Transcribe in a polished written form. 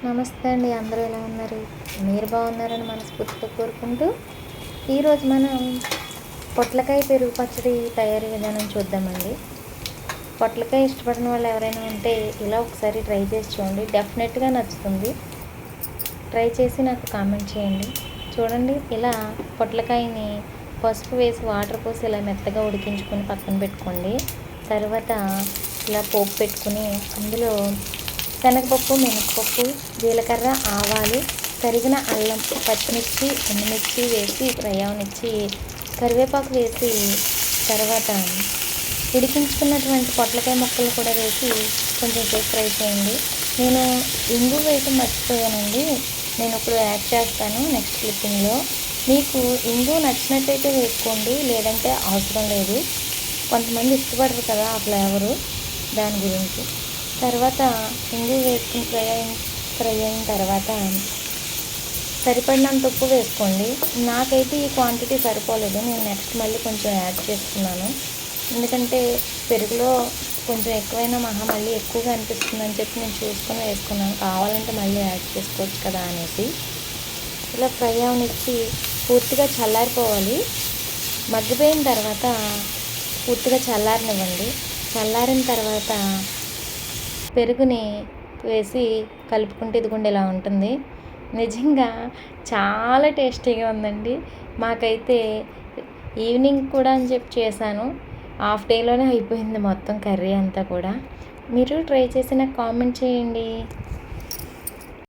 నమస్తే అండి. అందరూ ఎలా ఉన్నారు? మీరు బాగున్నారని మనస్ఫూర్తిగా కోరుకుంటూ ఈరోజు మనం పొట్లకాయ పెరుగు పచ్చడి తయారీ విధానం చూద్దామండి. పొట్లకాయ ఇష్టపడిన వాళ్ళు ఎవరైనా ఉంటే ఇలా ఒకసారి ట్రై చేసి చూడండి, డెఫినెట్గా నచ్చుతుంది. ట్రై చేసి నాకు కామెంట్ చేయండి. చూడండి, ఇలా పొట్లకాయని పసుపు వేసి వాటర్ పోసి ఇలా మెత్తగా ఉడికించుకొని పక్కన పెట్టుకోండి. తర్వాత ఇలా పోపు పెట్టుకుని అందులో శనగపప్పు, మినపప్పు, జీలకర్ర, ఆవాలు, తరిగిన అల్లం, పచ్చిమిర్చి, ఎండుమిర్చి వేసి ఫ్రై అవనిచ్చి కరివేపాకు వేసి తర్వాత ఉడికించుకున్నటువంటి పొట్లకాయ ముక్కలు కూడా వేసి కొంచెం సేపు ఫ్రై చేయండి. నేను ఇంగు వేయటం మర్చిపోయానండి. నేను ఇప్పుడు యాడ్ చేస్తాను నెక్స్ట్ క్లిప్పింగ్లో. మీకు ఇంగు నచ్చినట్టయితే వేసుకోండి, లేదంటే అవసరం లేదు. కొంతమంది ఇష్టపడరు కదా ఆ ఫ్లేవరు, దాని గురించి. తర్వాత ఇంగు వేసుకుని ఫ్రై అయిన తర్వాత సరిపడినంత ఉప్పు వేసుకోండి. నాకైతే ఈ క్వాంటిటీ సరిపోలేదు, నేను నెక్స్ట్ మళ్ళీ కొంచెం యాడ్ చేస్తున్నాను. ఎందుకంటే పెరుగులో కొంచెం ఎక్కువైనా మళ్ళీ ఎక్కువగా అనిపిస్తుందని చెప్పి నేను చూసుకొని వేసుకున్నాను. కావాలంటే మళ్ళీ యాడ్ చేసుకోవచ్చు కదా అనేసి. ఇలా ఫ్రై అవనిచ్చి పూర్తిగా చల్లారిపోవాలి. మగ్గిపోయిన తర్వాత పూర్తిగా చల్లారనివ్వండి. చల్లారిన తర్వాత పెరుగుని వేసి కలుపుకుంటే ఇదిగోండి ఇలా ఉంటుంది. నిజంగా చాలా టేస్టీగా ఉందండి. మాకైతే ఈవినింగ్ కూడా అని చెప్పి చేశాను, హాఫ్ డేలోనే అయిపోయింది మొత్తం కర్రీ అంతా కూడా. మీరు ట్రై చేసి నాకు కామెంట్ చేయండి.